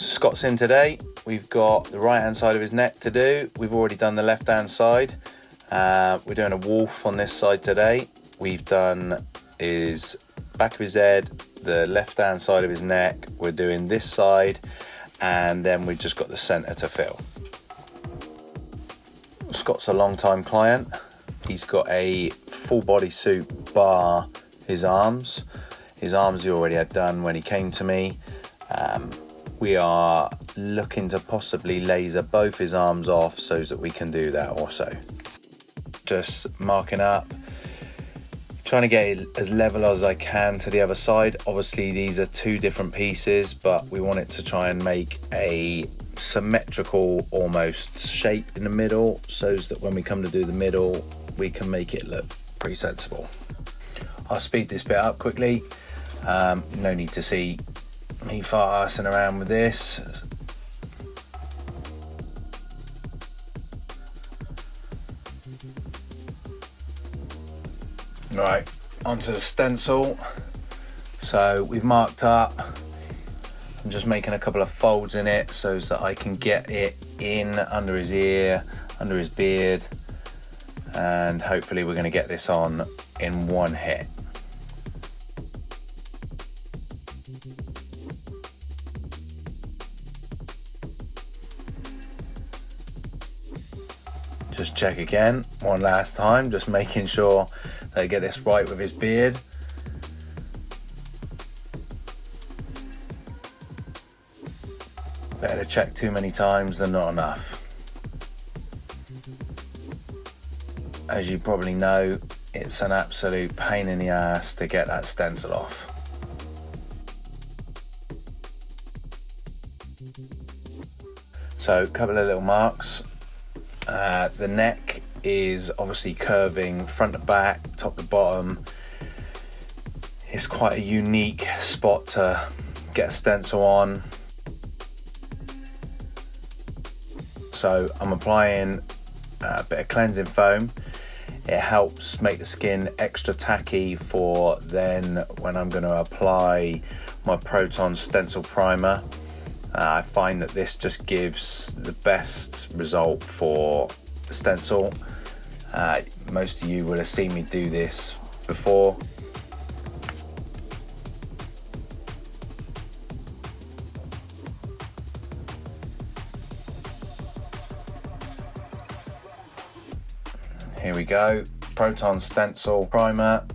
Scott's in today. We've got the right hand side of his neck to do. We've already done the left hand side. We're doing a wolf on this side today. We've done his back of his head, the left hand side of his neck. We're doing this side, and then we've just got the center to fill. Scott's a long-time client. He's got a full body suit bar his arms. His arms he already had done when he came to me. We are looking to possibly laser both his arms off so that we can do that also. Just marking up, trying to get it as level as I can to the other side. Obviously these are two different pieces, but we want it to try and make a symmetrical almost shape in the middle, so that when we come to do the middle we can make it look pretty sensible. I'll speed this bit up quickly. No need to see me fussing around with this. Right, onto the stencil. So we've marked up. I'm just making a couple of folds in it so that I can get it in under his ear, under his beard, and hopefully we're going to get this on in one hit. Just check again, one last time, just making sure that I get this right with his beard. Better to check too many times than not enough. As you probably know, it's an absolute pain in the ass to get that stencil off. So a couple of little marks. The neck is obviously curving front to back, top to bottom. It's quite a unique spot to get a stencil on. So I'm applying a bit of cleansing foam. It helps make the skin extra tacky for then when I'm going to apply my Proton stencil primer. I find that this just gives the best result for the stencil. Most of you will have seen me do this before. Here we go, Proton stencil primer.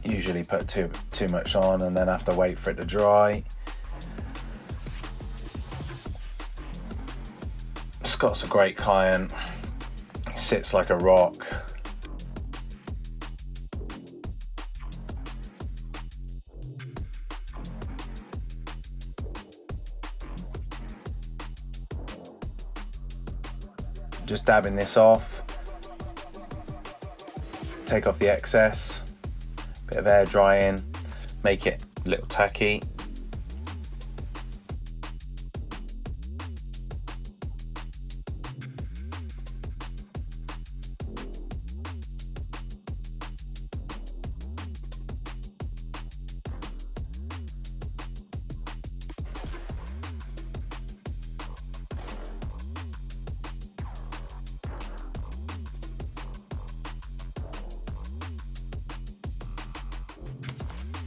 Usually put too much on and then have to wait for it to dry. Scott's a great client. He sits like a rock. Just dabbing this off. Take off the excess. Bit of air drying, make it a little tacky.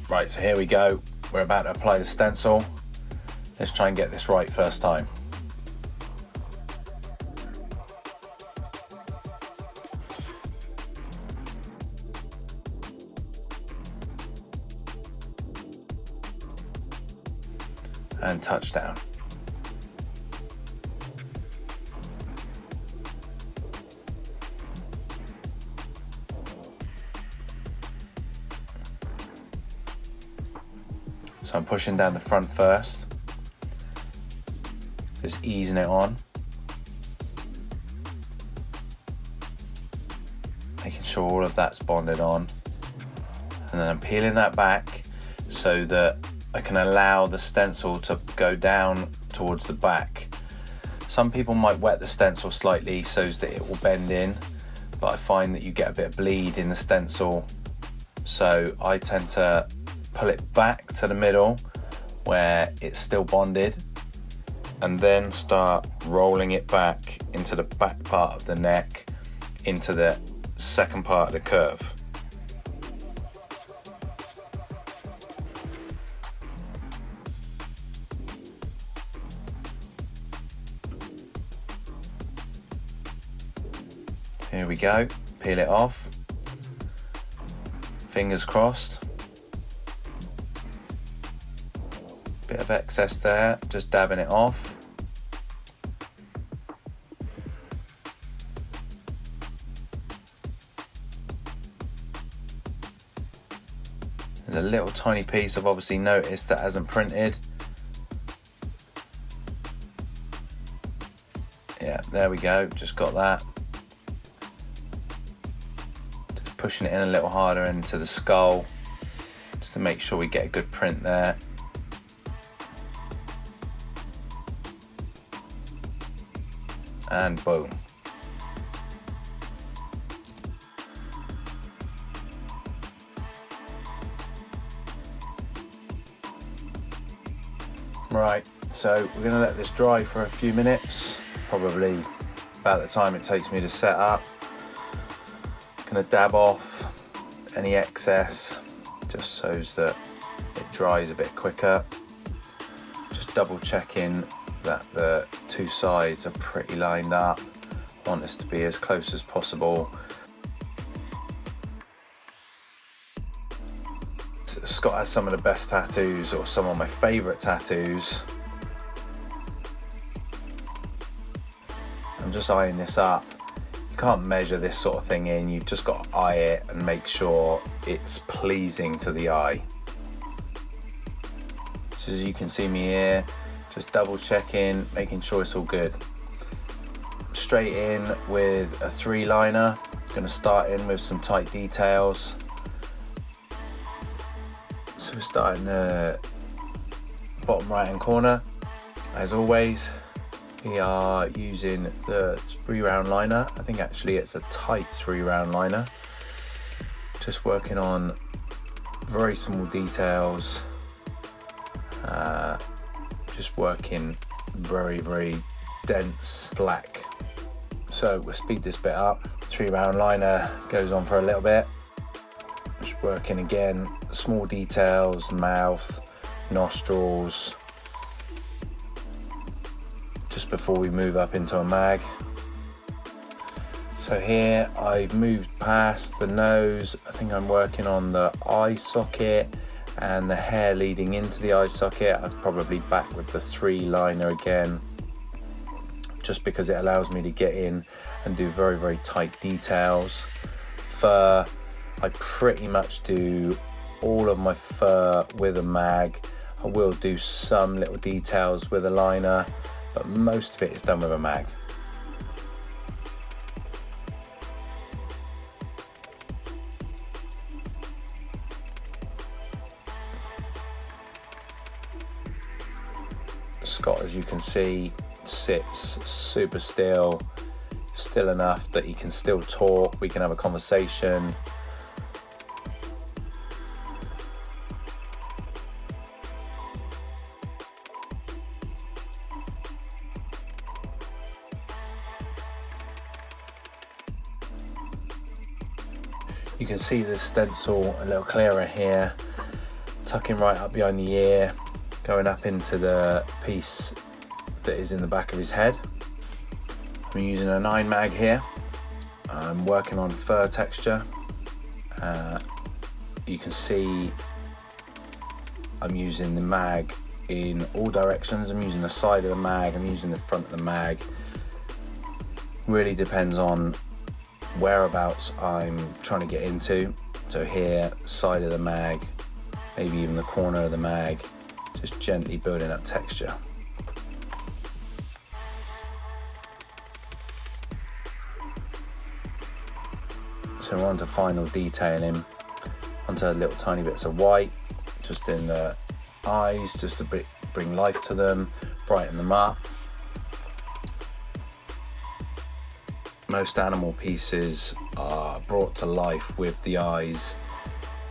Right, so here we go. We're about to apply the stencil. Let's try and get this right first time. And touchdown. So I'm pushing down the front first, just easing it on, making sure all of that's bonded on, and then I'm peeling that back so that I can allow the stencil to go down towards the back. Some people might wet the stencil slightly so that it will bend in, but I find that you get a bit of bleed in the stencil, so I tend to pull it back to the middle where it's still bonded, and then start rolling it back into the back part of the neck, into the second part of the curve. Here we go, peel it off, fingers crossed. Bit of excess there, just dabbing it off. There's a little tiny piece I've obviously noticed that hasn't printed. Yeah, there we go, just got that. Just pushing it in a little harder into the skull, just to make sure we get a good print there. And boom. Right, so we're gonna let this dry for a few minutes, probably about the time it takes me to set up. Gonna dab off any excess, just so that it dries a bit quicker. Just double checking that the two sides are pretty lined up. I want this to be as close as possible. Scott has some of the best tattoos, or some of my favourite tattoos. I'm just eyeing this up. You can't measure this sort of thing in, you've just got to eye it and make sure it's pleasing to the eye. So as you can see me here, just double checking, making sure it's all good. Straight in with a 3 liner. Gonna start in with some tight details. So we're starting the bottom right hand corner. As always, we are using the 3 round liner. I think actually it's a tight 3 round liner. Just working on very small details. Just working very dense black. So we'll speed this bit up. 3 round liner goes on for a little bit. Just working again, small details, mouth, nostrils, just before we move up into a mag. So here I've moved past the nose. I think I'm working on the eye socket and the hair leading into the eye socket. I'm probably back with the 3 liner again, just because it allows me to get in and do very tight details. Fur, I pretty much do all of my fur with a mag. I will do some little details with a liner, but most of it is done with a mag. Scott, as you can see, sits super still enough that he can still talk, we can have a conversation. You can see the stencil a little clearer here, tucking right up behind the ear, going up into the piece that is in the back of his head. I'm using a 9 mag here. I'm working on fur texture. You can see I'm using the mag in all directions. I'm using the side of the mag, I'm using the front of the mag. Really depends on whereabouts I'm trying to get into. So here, side of the mag, maybe even the corner of the mag, just gently building up texture. So we're on to final detailing, onto little tiny bits of white, just in the eyes, just to bring life to them, brighten them up. Most animal pieces are brought to life with the eyes.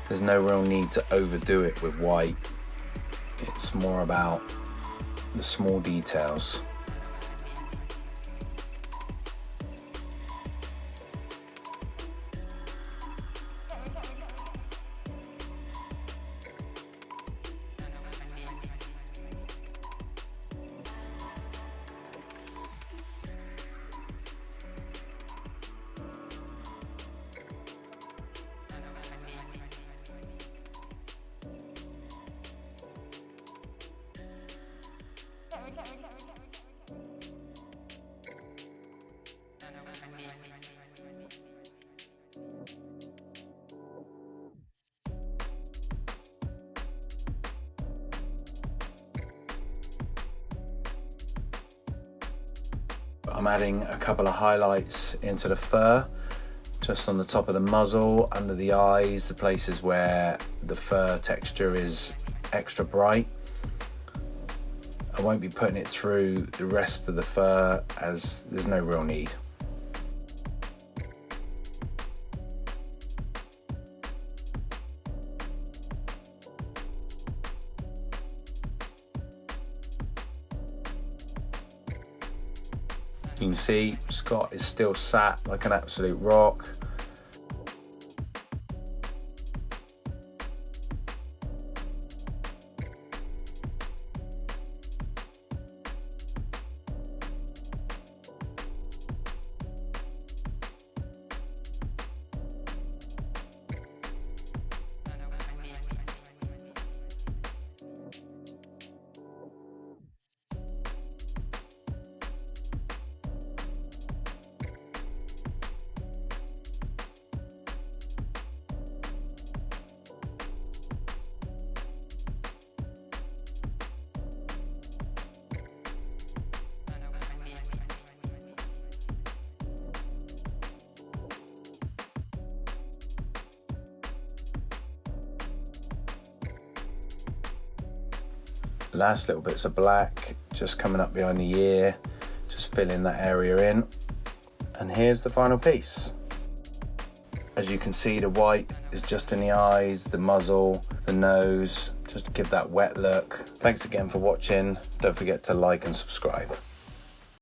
There's no real need to overdo it with white. It's more about the small details. I'm adding a couple of highlights into the fur, just on the top of the muzzle, under the eyes, the places where the fur texture is extra bright. I won't be putting it through the rest of the fur as there's no real need. You can see Scott is still sat like an absolute rock. Last little bits of black just coming up behind the ear, just filling that area in. And here's the final piece. As you can see, the white is just in the eyes, the muzzle, the nose, just to give that wet look. Thanks again for watching. Don't forget to like and subscribe.